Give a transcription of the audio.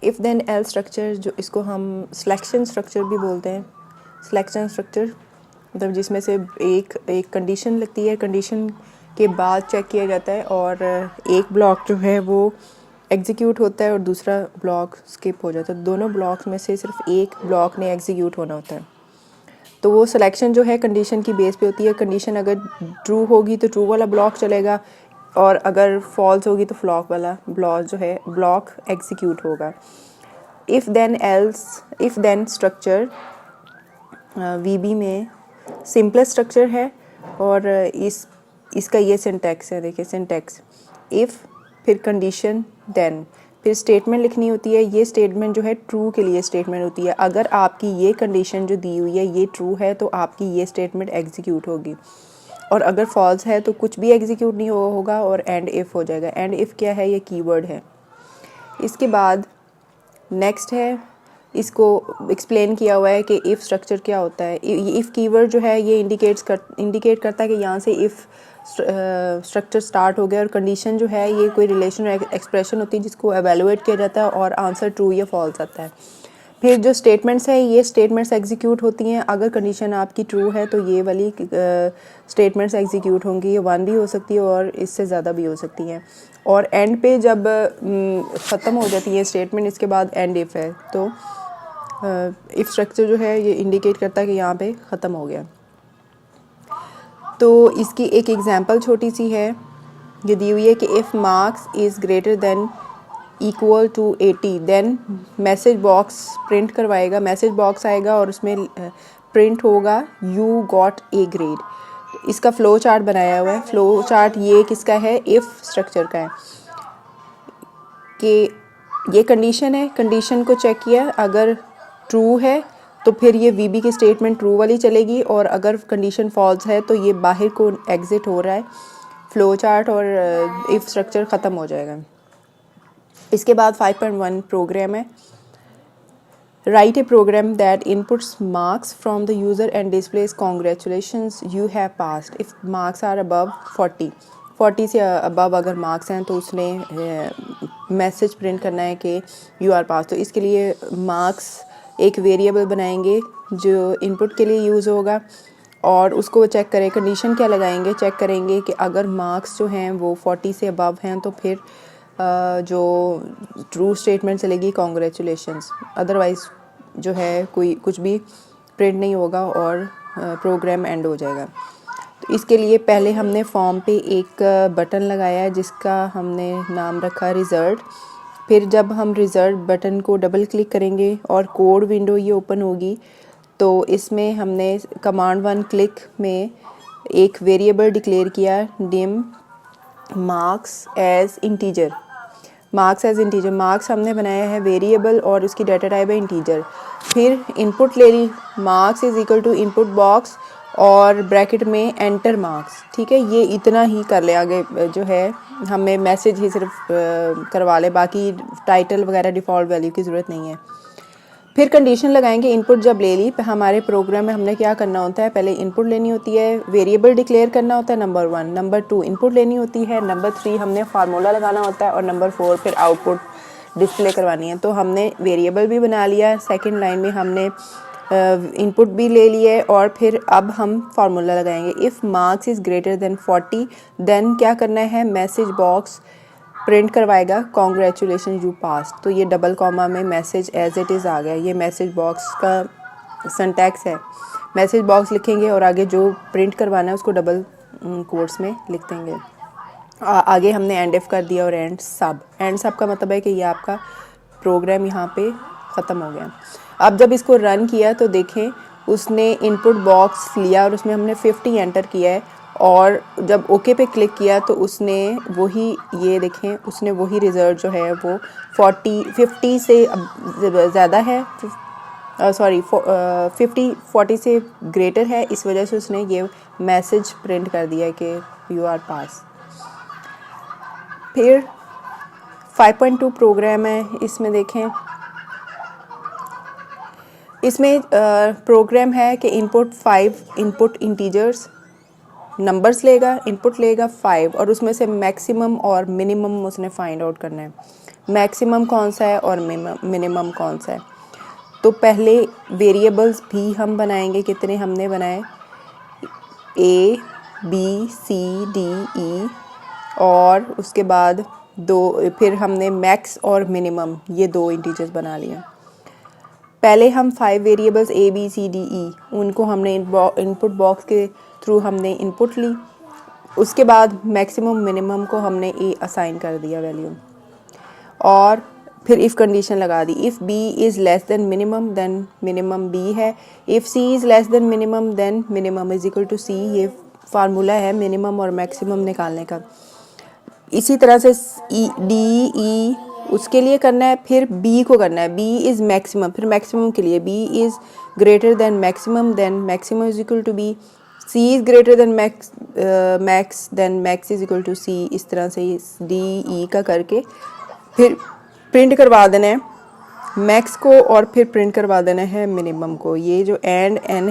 If then L structure, जो इसको हम सिलेक्शन स्ट्रक्चर भी बोलते हैं। सिलेक्शन स्ट्रक्चर मतलब जिसमें से एक कंडीशन लगती है, कंडीशन के बाद चेक किया जाता है और एक ब्लॉक जो है वो एग्जीक्यूट होता है और दूसरा ब्लॉक स्किप हो जाता है। दोनों ब्लॉक्स में से सिर्फ एक ब्लॉक ने एग्जीक्यूट होना होता है। तो वो सिलेक्शन जो है कंडीशन की बेस पे होती है। कंडीशन अगर ट्रू होगी तो ट्रू वाला ब्लॉक चलेगा और अगर फॉल्स होगी तो फ्लॉक वाला ब्लॉक एग्जीक्यूट होगा। इफ़ देन स्ट्रक्चर वीबी में सिंपलेस्ट स्ट्रक्चर है और इसका ये सिंटैक्स है। देखिए सिंटैक्स, इफ़ फिर कंडीशन देन, फिर स्टेटमेंट लिखनी होती है। ये स्टेटमेंट जो है ट्रू के लिए स्टेटमेंट होती है। अगर आपकी ये कंडीशन जो दी हुई है ये ट्रू है तो आपकी ये स्टेटमेंट एग्जीक्यूट होगी और अगर फॉल्स है तो कुछ भी एग्जीक्यूट नहीं होगा और एंड इफ़ हो जाएगा। एंड इफ़ क्या है, ये कीवर्ड है। इसके बाद नेक्स्ट है, इसको एक्सप्लेन किया हुआ है कि इफ़ स्ट्रक्चर क्या होता है। इफ़ कीवर्ड जो है ये इंडिकेट करता है कि यहाँ से इफ़ स्ट्रक्चर स्टार्ट हो गया और कंडीशन जो है ये कोई रिलेशन एक्सप्रेशन होती है जिसको एवेलुएट किया जाता है और आंसर ट्रू या फॉल्स आता है। फिर जो स्टेटमेंट्स हैं ये स्टेटमेंट्स एग्जीक्यूट होती हैं। अगर कंडीशन आपकी ट्रू है तो ये वाली स्टेटमेंट्स एग्जीक्यूट होंगी। ये 1 भी हो सकती है और इससे ज़्यादा भी हो सकती हैं। और एंड पे जब ख़त्म हो जाती है स्टेटमेंट, इसके बाद एंड इफ़ है तो इफ़ स्ट्रक्चर जो है ये इंडिकेट करता है कि यहाँ पे ख़त्म हो गया। तो इसकी एक एग्जांपल छोटी सी है, ये दी हुई है कि if marks is greater than equal to 80 then message box print करवाएगा। मैसेज बॉक्स आएगा और उसमें प्रिंट होगा यू गॉट ए ग्रेड। इसका फ़्लो चार्ट बनाया हुआ है। फ़्लो चार्ट ये किसका है, इफ़ स्ट्रक्चर का है कि ये कंडीशन है, कंडीशन को चेक किया, अगर ट्रू है तो फिर ये वीबी की स्टेटमेंट ट्रू वाली चलेगी और अगर कंडीशन फॉल्स है तो ये बाहर को एग्ज़िट हो रहा है फ़्लो चार्ट और इफ़ स्ट्रक्चर ख़त्म हो जाएगा। इसके बाद 5.1 प्रोग्राम है। Write a program that inputs marks from the user and displays congratulations you have passed if marks are above 40 से अबव अगर मार्क्स हैं तो उसने मैसेज प्रिंट करना है कि यू आर पास। तो इसके लिए मार्क्स एक वेरिएबल बनाएंगे जो इनपुट के लिए यूज़ होगा और उसको वो चेक करें। कंडीशन क्या लगाएंगे, चेक करेंगे कि अगर मार्क्स जो हैं वो 40 से अबव हैं तो फिर जो ट्रू स्टेटमेंट चलेगी कॉन्ग्रेचुलेशंस, अदरवाइज़ जो है कोई कुछ भी प्रिंट नहीं होगा और प्रोग्राम एंड हो जाएगा। तो इसके लिए पहले हमने फॉर्म पे एक बटन लगाया है जिसका हमने नाम रखा रिज़ल्ट। फिर जब हम रिज़ल्ट बटन को डबल क्लिक करेंगे और कोड विंडो ये ओपन होगी तो इसमें हमने कमांड 1 क्लिक में एक वेरिएबल डिक्लेयर किया dim marks as integer. Marks हमने बनाया है वेरिएबल और उसकी डाटा टाइप है इंटीजर। फिर इनपुट ले ली, marks is equal to input box और ब्रैकेट में एंटर मार्क्स। ठीक है, ये इतना ही कर ले। आगे जो है हमें मैसेज ही सिर्फ करवा ले, बाकी टाइटल वगैरह डिफ़ॉल्ट वैल्यू की ज़रूरत नहीं है। फिर कंडीशन लगाएंगे। इनपुट जब ले ली, हमारे प्रोग्राम में हमने क्या करना होता है, पहले इनपुट लेनी होती है, वेरिएबल डिक्लेयर करना होता है नंबर 1, नंबर 2 इनपुट लेनी होती है, नंबर 3 हमने फार्मूला लगाना होता है और नंबर 4 फिर आउटपुट डिस्प्ले करवानी है। तो हमने वेरिएबल भी बना लिया, सेकंड लाइन में हमने इनपुट भी ले लिए और फिर अब हम फार्मूला लगाएंगे। If marks is greater than 40 then क्या करना है, मैसेज बॉक्स प्रिंट करवाएगा कॉन्ग्रेचुलेशन यू पास। तो ये डबल कॉमा में मैसेज एज इट इज़ आ गया। ये मैसेज बॉक्स का सिंटैक्स है। मैसेज बॉक्स लिखेंगे और आगे जो प्रिंट करवाना है उसको डबल कोट्स में लिख देंगे। आगे हमने एंड इफ कर दिया और एंड सब का मतलब है कि ये आपका प्रोग्राम यहाँ पे ख़त्म हो गया। अब जब इसको रन किया तो देखें उसने इनपुट बॉक्स लिया और उसमें हमने 50 एंटर किया है और जब ओके पे क्लिक किया तो उसने वही, ये देखें उसने वही रिज़ल्ट जो है वो 50 से ज़्यादा है, 40 से ग्रेटर है। इस वजह से उसने ये मैसेज प्रिंट कर दिया कि यू आर पास। फिर 5.2 प्रोग्राम है। इसमें देखें, इसमें प्रोग्राम है कि इनपुट इंटीजर्स नंबर्स लेगा, इनपुट लेगा 5 और उसमें से मैक्सिमम और मिनिमम उसने फाइंड आउट करना है। मैक्सिमम कौन सा है और मिनिमम कौन सा है। तो पहले वेरिएबल्स भी हम बनाएंगे, कितने हमने बनाए, A B C D E, और उसके बाद फिर हमने मैक्स और मिनिमम ये 2 इंटीजर्स बना लिए। पहले हम 5 variables A B C D E उनको हमने इनपुट बॉक्स के थ्रू हमने इनपुट ली, उसके बाद मैक्सिमम मिनिमम को हमने A असाइन कर दिया वैल्यू, और फिर इफ़ कंडीशन लगा दी, if B is less than minimum then minimum B है, if C is less than minimum then minimum is equal to C। ये फार्मूला है मिनिमम और मैक्सिमम निकालने का। इसी तरह से D E उसके लिए करना है, फिर B को करना है, B इज़ मैक्सिमम, फिर मैक्सिमम के लिए B is greater than maximum is equal to B, C is greater than max then max is equal to C। इस तरह से D E का करके फिर प्रिंट करवा देना है मैक्स को और फिर प्रिंट करवा देना है मिनिमम को। ये जो एंड एन